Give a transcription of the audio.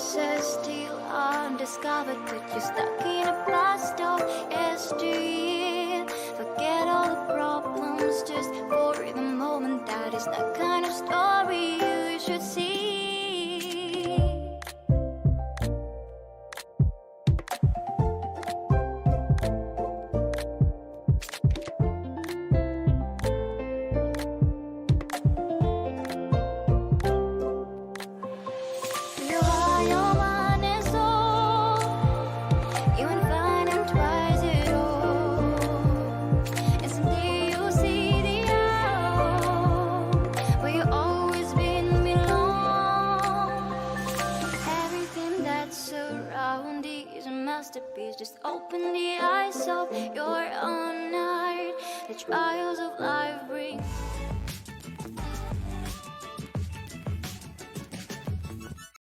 pieces still undiscovered, but you're stuck in a blast of yesteryear. Forget all the problems just for the moment. That is the kind of story you should see. Masterpiece, just open the eyes of your own heart. The trials of life bring